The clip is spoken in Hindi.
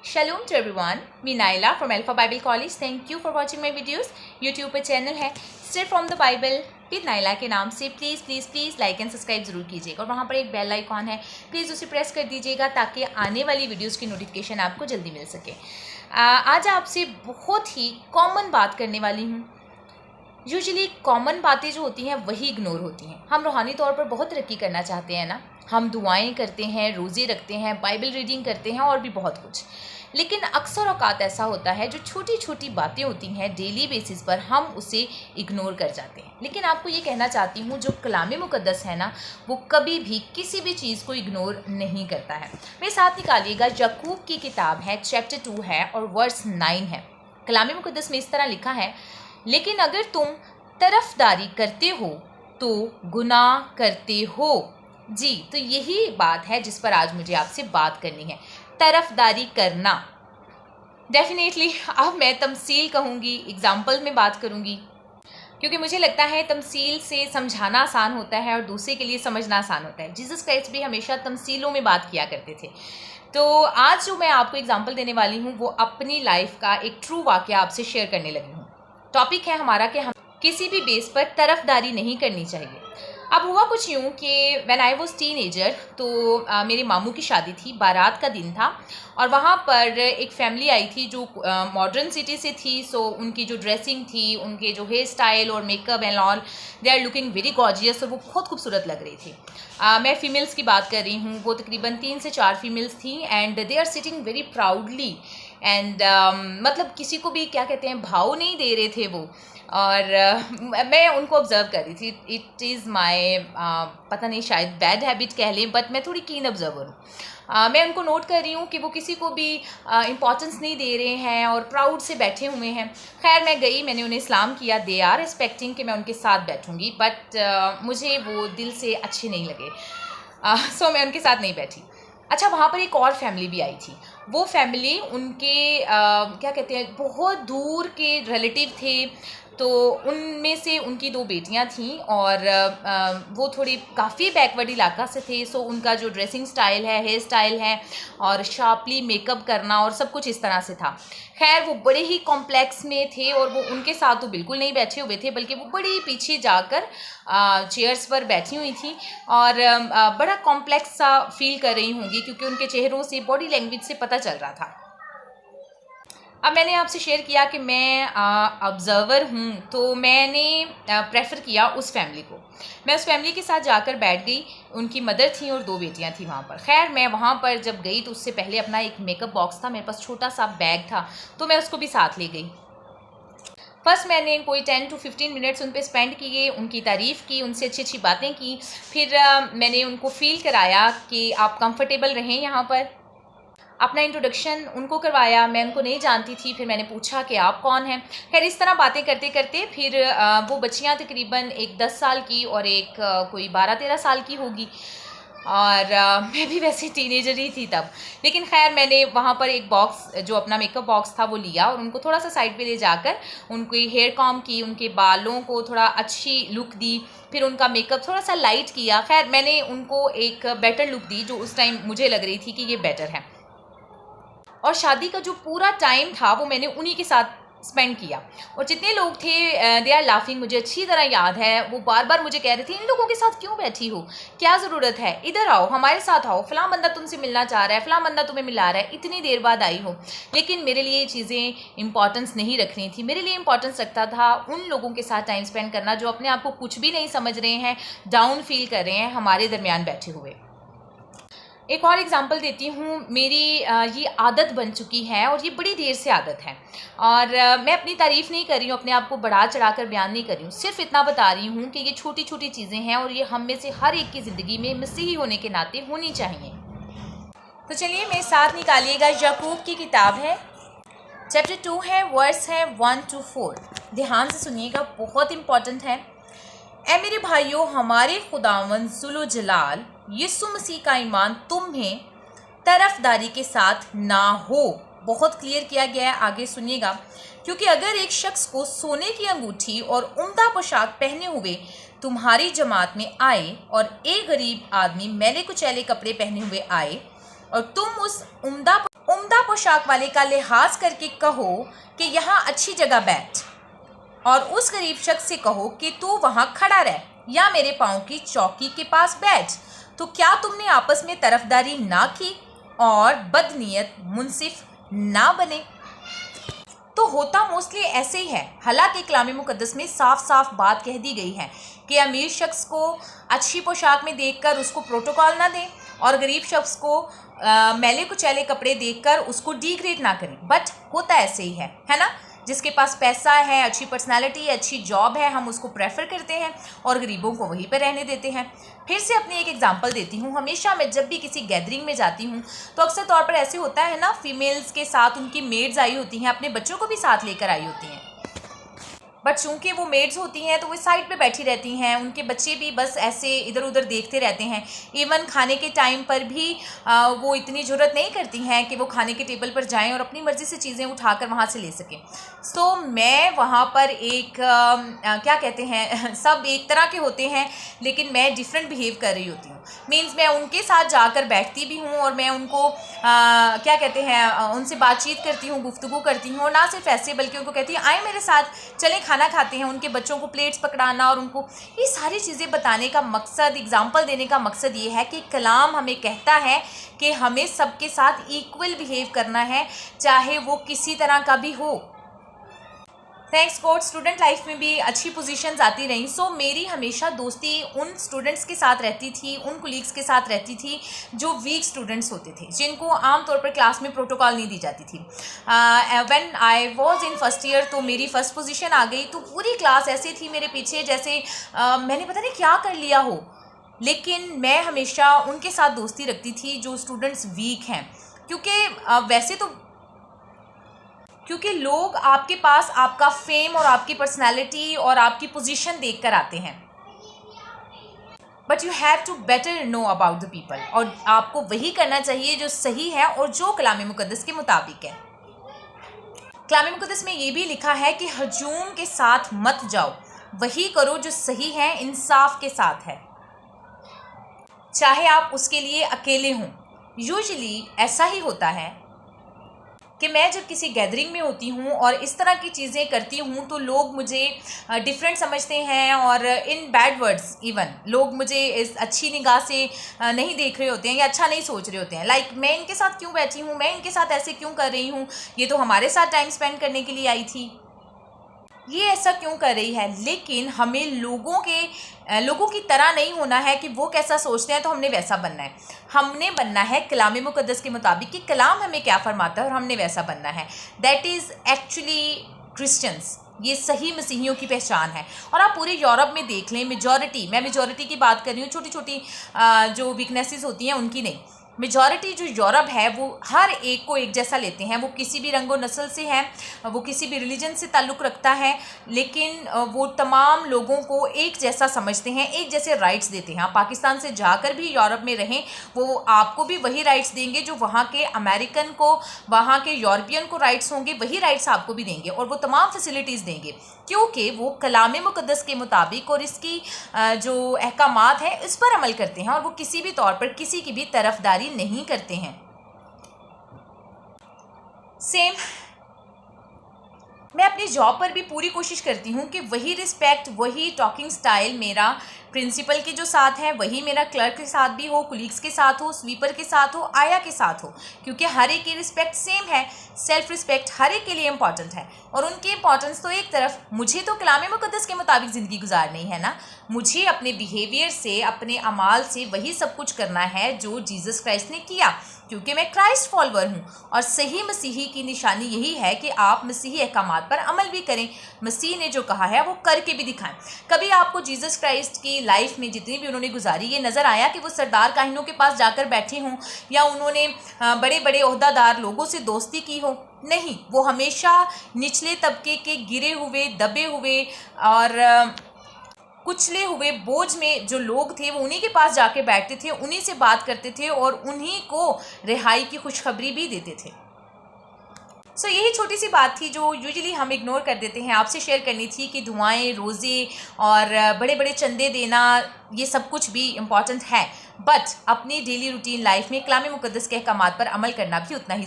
Shalom to everyone. Me Naila from Alpha Bible College. Thank you for watching my videos. YouTube पे चैनल है Straight from the Bible with Naila के नाम से प्लीज़ लाइक एंड सब्सक्राइब जरूर कीजिएगा और वहाँ पर एक बेल आइकॉन है, प्लीज़ उसे प्रेस कर दीजिएगा ताकि आने वाली वीडियोस की नोटिफिकेशन आपको जल्दी मिल सके। आज आपसे बहुत ही कॉमन बात करने वाली हूँ। यूजुअली कॉमन बातें जो होती हैं वही इग्नोर होती हैं। हम रूहानी तौर पर बहुत तरक्की करना चाहते हैं ना, हम दुआएं करते हैं, रोज़े रखते हैं, बाइबल रीडिंग करते हैं और भी बहुत कुछ, लेकिन अक्सर औकात ऐसा होता है जो छोटी छोटी बातें होती हैं डेली बेसिस पर हम उसे इग्नोर कर जाते हैं। लेकिन आपको ये कहना चाहती हूँ जो कलाम मुक़द्दस है ना, वो कभी भी किसी भी चीज़ को इग्नोर नहीं करता है। मेरे साथ निकालिएगा, याकूब की किताब है, चैप्टर 2 है और वर्स 9 है। कलाम मुक़द्दस में इस तरह लिखा है, लेकिन अगर तुम तरफदारी करते हो तो गुनाह करते हो। जी, तो यही बात है जिस पर आज मुझे आपसे बात करनी है, तरफदारी करना। डेफिनेटली अब मैं तमसील कहूँगी, एग्जाम्पल में बात करूँगी, क्योंकि मुझे लगता है तमसील से समझाना आसान होता है और दूसरे के लिए समझना आसान होता है। जीसस क्राइस्ट भी हमेशा तमसीलों में बात किया करते थे। तो आज जो मैं आपको एग्जाम्पल देने वाली हूँ वो अपनी लाइफ का एक ट्रू वाक़या आपसे शेयर करने लगी हूँ। टॉपिक है हमारा कि हम किसी भी बेस पर तरफदारी नहीं करनी चाहिए। अब हुआ कुछ यूँ कि व्हेन आई वाज टीनेजर, तो मेरे मामू की शादी थी, बारात का दिन था और वहाँ पर एक फैमिली आई थी जो मॉडर्न सिटी से थी। सो उनकी जो ड्रेसिंग थी, उनके जो हेयर स्टाइल और makeup and all, they are looking very gorgeous और वो बहुत खूबसूरत लग रही थी। मैं फ़ीमेल्स की बात कर रही हूँ, वो तकरीबन 3 से 4 फीमेल्स थी and they are sitting very proudly and मतलब किसी को भी क्या कहते हैं, भाव नहीं दे रहे थे वो। और मैं उनको ऑब्ज़र्व कर रही थी। इट इज़ माई पता नहीं, शायद बैड हैबिट कह लें, बट मैं थोड़ी कीन ऑब्ज़र्वर हूँ। मैं उनको नोट कर रही हूँ कि वो किसी को भी इम्पोर्टेंस नहीं दे रहे हैं और प्राउड से बैठे हुए हैं। खैर मैं गई, मैंने उन्हें सलाम किया, दे आर एक्सपेक्टिंग कि मैं उनके साथ बैठूँगी, बट मुझे वो दिल से अच्छे नहीं लगे। सो मैं उनके साथ नहीं बैठी। अच्छा, वहाँ पर एक और फैमिली भी आई थी। वो फैमिली उनके क्या कहते हैं, बहुत दूर के रिलेटिव थे। तो उनमें से उनकी 2 बेटियां थीं और वो थोड़ी काफ़ी बैकवर्ड इलाका से थे। सो उनका जो ड्रेसिंग स्टाइल है, हेयर स्टाइल है और शार्पली मेकअप करना और सब कुछ इस तरह से था। खैर वो बड़े ही कॉम्प्लेक्स में थे और वो उनके साथ तो बिल्कुल नहीं बैठे हुए थे, बल्कि वो बड़ी पीछे जाकर चेयर्स पर बैठी हुई थी और बड़ा कॉम्प्लेक्स सा फील कर रही होंगी, क्योंकि उनके चेहरों से, बॉडी लैंग्वेज से पता चल रहा था। अब मैंने आपसे शेयर किया कि मैं ऑब्ज़र्वर हूँ, तो मैंने प्रेफर किया उस फैमिली को। मैं उस फैमिली के साथ जाकर बैठ गई। उनकी मदर थी और 2 बेटियाँ थी वहाँ पर। खैर मैं वहाँ पर जब गई तो उससे पहले अपना एक मेकअप बॉक्स था, मेरे पास छोटा सा बैग था, तो मैं उसको भी साथ ले गई। फर्स्ट मैंने कोई 10 to 15 मिनट्स उन पर स्पेंड किए, उनकी तारीफ़ की, उनसे अच्छी अच्छी बातें की। फिर मैंने उनको फ़ील कराया कि आप कंफर्टेबल रहें यहाँ पर। अपना इंट्रोडक्शन उनको करवाया, मैं उनको नहीं जानती थी। फिर मैंने पूछा कि आप कौन हैं। खैर इस तरह बातें करते करते फिर वो बच्चियां तकरीबन एक 10 साल की और एक कोई 12-13 साल की होगी और मैं भी वैसे टीनेजर ही थी तब। लेकिन खैर मैंने वहाँ पर एक बॉक्स, जो अपना मेकअप बॉक्स था, वो लिया और उनको थोड़ा सा साइड पे ले जाकर उनकी हेयर कॉम की, उनके बालों को थोड़ा अच्छी लुक दी, फिर उनका मेकअप थोड़ा सा लाइट किया। खैर मैंने उनको एक बेटर लुक दी जो उस टाइम मुझे लग रही थी कि ये बेटर है। और शादी का जो पूरा टाइम था वो मैंने उन्हीं के साथ स्पेंड किया। और जितने लोग थे, दे आर लाफिंग, मुझे अच्छी तरह याद है। वो बार बार मुझे कह रहे थे, इन लोगों के साथ क्यों बैठी हो, क्या ज़रूरत है, इधर आओ, हमारे साथ आओ, फ़लाँ बंदा तुमसे मिलना चाह रहा है, फ़लाँ बंदा तुम्हें मिला रहा है, इतनी देर बाद आई हो। लेकिन मेरे लिए ये चीज़ें इंपॉर्टेंस नहीं रख रही थी। मेरे लिए इंपॉर्टेंस रखता था उन लोगों के साथ टाइम स्पेंड करना जो अपने आप को कुछ भी नहीं समझ रहे हैं, डाउन फील कर रहे हैं हमारे दरमियान बैठे हुए। एक और एग्जांपल देती हूँ। मेरी ये आदत बन चुकी है और ये बड़ी देर से आदत है और मैं अपनी तारीफ़ नहीं कर रही हूँ, अपने आप को बढ़ा चढ़ा कर बयान नहीं कर रही हूँ, सिर्फ इतना बता रही हूँ कि ये छोटी छोटी चीज़ें हैं और ये हम में से हर एक की ज़िंदगी में मसीही होने के नाते होनी चाहिए। तो चलिए मेरे साथ निकालिएगा, याकूब की किताब है, चैप्टर 2 है, वर्स है 1 to 4। ध्यान से सुनिएगा, बहुत इम्पॉर्टेंट है। ऐ मेरे भाइयों, हमारे खुदावंद जुल्ल जलाल यीशु मसीह का ईमान तुम्हें तरफदारी के साथ ना हो। बहुत क्लियर किया गया है, आगे सुनिएगा। क्योंकि अगर एक शख्स को सोने की अंगूठी और उम्दा पोशाक पहने हुए तुम्हारी जमात में आए और एक गरीब आदमी मैले कुचैले कपड़े पहने हुए आए, और तुम उस उम्दा पोशाक वाले का लिहाज करके कहो कि यहाँ अच्छी जगह बैठ, और उस गरीब शख्स से कहो कि तू वहाँ खड़ा रह या मेरे पाँव की चौकी के पास बैठ, तो क्या तुमने आपस में तरफदारी ना की और बदनीयत मुनसिफ ना बने। तो होता मोस्टली ऐसे ही है। हालांकि कलाम मुकद्दस में साफ साफ बात कह दी गई है कि अमीर शख्स को अच्छी पोशाक में देखकर उसको प्रोटोकॉल ना दें और गरीब शख्स को मैले कुचैले कपड़े देखकर उसको डिग्रेड ना करें। बट होता ऐसे ही है ना। जिसके पास पैसा है, अच्छी पर्सनालिटी है, अच्छी जॉब है, हम उसको प्रेफर करते हैं और गरीबों को वहीं पर रहने देते हैं। फिर से अपनी एक एग्जांपल देती हूँ। हमेशा मैं जब भी किसी गैदरिंग में जाती हूँ तो अक्सर तौर पर ऐसे होता है ना, फीमेल्स के साथ उनकी मेड्स आई होती हैं, अपने बच्चों को भी साथ लेकर आई होती हैं। बट चूंकि वो मेड्स होती हैं तो वो साइड पे बैठी रहती हैं, उनके बच्चे भी बस ऐसे इधर उधर देखते रहते हैं। इवन खाने के टाइम पर भी वो इतनी ज़रूरत नहीं करती हैं कि वो खाने के टेबल पर जाएं और अपनी मर्ज़ी से चीज़ें उठाकर वहाँ से ले सकें। सो मैं वहाँ पर एक क्या कहते हैं, सब एक तरह के होते हैं लेकिन मैं डिफरेंट बिहेव कर रही होती हूँ। मीन्स मैं उनके साथ जाकर बैठती भी हूँ और मैं उनको क्या कहते हैं, उनसे बातचीत करती हूँ, गुफ्तगू करती हूँ। और ना सिर्फ ऐसे बल्कि उनको कहती हूँ आए मेरे साथ, चलें खाना खाते हैं। उनके बच्चों को प्लेट्स पकड़ाना और उनको ये सारी चीज़ें बताने का मकसद, एग्जाम्पल देने का मकसद ये है कि कलाम हमें कहता है कि हमें सबके साथ इक्वल बिहेव करना है, चाहे वो किसी तरह का भी हो। थैंक्स गॉड स्टूडेंट लाइफ में भी अच्छी पोजीशंस आती रहीं। सो मेरी हमेशा दोस्ती उन स्टूडेंट्स के साथ रहती थी, उन कोलीग्स के साथ रहती थी जो वीक स्टूडेंट्स होते थे, जिनको आमतौर पर क्लास में प्रोटोकॉल नहीं दी जाती थी। When I was in first year तो मेरी फ़र्स्ट पोजीशन आ गई तो पूरी क्लास ऐसे थी मेरे पीछे जैसे मैंने पता नहीं क्या कर लिया हो। लेकिन मैं हमेशा उनके साथ दोस्ती रखती थी जो स्टूडेंट्स वीक हैं, क्योंकि लोग आपके पास आपका फेम और आपकी पर्सनैलिटी और आपकी पोजीशन देख कर आते हैं। But you have to better know about the people, और आपको वही करना चाहिए जो सही है और जो कलाम मुकद्दस के मुताबिक है। कलाम मुकद्दस में ये भी लिखा है कि हजूम के साथ मत जाओ, वही करो जो सही है, इंसाफ के साथ है, चाहे आप उसके लिए अकेले हों। यूजुअली ऐसा ही होता है कि मैं जब किसी गैदरिंग में होती हूँ और इस तरह की चीज़ें करती हूँ तो लोग मुझे डिफरेंट समझते हैं और इन बैड वर्ड्स इवन लोग मुझे इस अच्छी निगाह से नहीं देख रहे होते हैं या अच्छा नहीं सोच रहे होते हैं। लाइक मैं इनके साथ क्यों बैठी हूँ, मैं इनके साथ ऐसे क्यों कर रही हूँ, ये तो हमारे साथ टाइम स्पेंड करने के लिए आई थी, ये ऐसा क्यों कर रही है। लेकिन हमें लोगों की तरह नहीं होना है कि वो कैसा सोचते हैं तो हमने वैसा बनना है। हमने बनना है कलाम मुकद्दस के मुताबिक कि कलाम हमें क्या फरमाता है और हमने वैसा बनना है। दैट इज़ एक्चुअली क्रिश्चियंस, ये सही मसीहियों की पहचान है। और आप पूरे यूरोप में देख लें, मैं मेजॉरिटी की बात कर रही हूँ, छोटी छोटी जो वीकनेसेस होती हैं उनकी नहीं। मेजॉरिटी जो यूरोप है वो हर एक को एक जैसा लेते हैं, वो किसी भी रंगो नस्ल से है, वो किसी भी रिलीजन से ताल्लुक़ रखता है, लेकिन वो तमाम लोगों को एक जैसा समझते हैं, एक जैसे राइट्स देते हैं। आप पाकिस्तान से जाकर भी यूरोप में रहें, वो आपको भी वही राइट्स देंगे जो वहाँ के अमेरिकन को, वहाँ के यूरोपियन को राइट्स होंगे, वही राइट्स आपको भी देंगे और वो तमाम फैसिलिटीज़ देंगे, क्योंकि वो कलाम मुकद्दस के मुताबिक और इसकी जो अहकामात हैं इस पर अमल करते हैं और वो किसी भी तौर पर किसी की भी तरफदारी नहीं करते हैं। सेम मैं अपनी जॉब पर भी पूरी कोशिश करती हूँ कि वही रिस्पेक्ट, वही टॉकिंग स्टाइल मेरा प्रिंसिपल के जो साथ है वही मेरा क्लर्क के साथ भी हो, कुलीग्स के साथ हो, स्वीपर के साथ हो, आया के साथ हो, क्योंकि हर एक की रिस्पेक्ट सेम है। सेल्फ रिस्पेक्ट हर एक के लिए इंपॉर्टेंट है और उनकी इंपॉर्टेंस तो एक तरफ, मुझे तो कलाम मुकद्दस के मुताबिक ज़िंदगी गुजारनी है ना, मुझे अपने बिहेवियर से, अपने अमाल से वही सब कुछ करना है जो जीसस क्राइस्ट ने किया, क्योंकि मैं क्राइस्ट फॉलोअर हूँ। और सही मसीही की निशानी यही है कि आप मसीही अहकामात पर अमल भी करें, मसीह ने जो कहा है वो करके भी दिखाएं। कभी आपको जीसस क्राइस्ट की लाइफ में जितनी भी उन्होंने गुजारी ये नज़र आया कि वो सरदार काहिनों के पास जाकर बैठे हों या उन्होंने बड़े बड़े ओहदादार लोगों से दोस्ती की हो? नहीं, वो हमेशा निचले तबके के गिरे हुए, दबे हुए और कुचले हुए बोझ में जो लोग थे वो उन्हीं के पास जाके बैठते थे, उन्हीं से बात करते थे और उन्हीं को रिहाई की खुशखबरी भी देते थे। सो यही छोटी सी बात थी जो यूजुअली हम इग्नोर कर देते हैं, आपसे शेयर करनी थी कि दुआएं, रोज़े और बड़े बड़े चंदे देना ये सब कुछ भी इम्पॉर्टेंट है, बट अपनी डेली रूटीन लाइफ में कलाम मुक़द्दस के अहकामात पर अमल करना भी उतना ही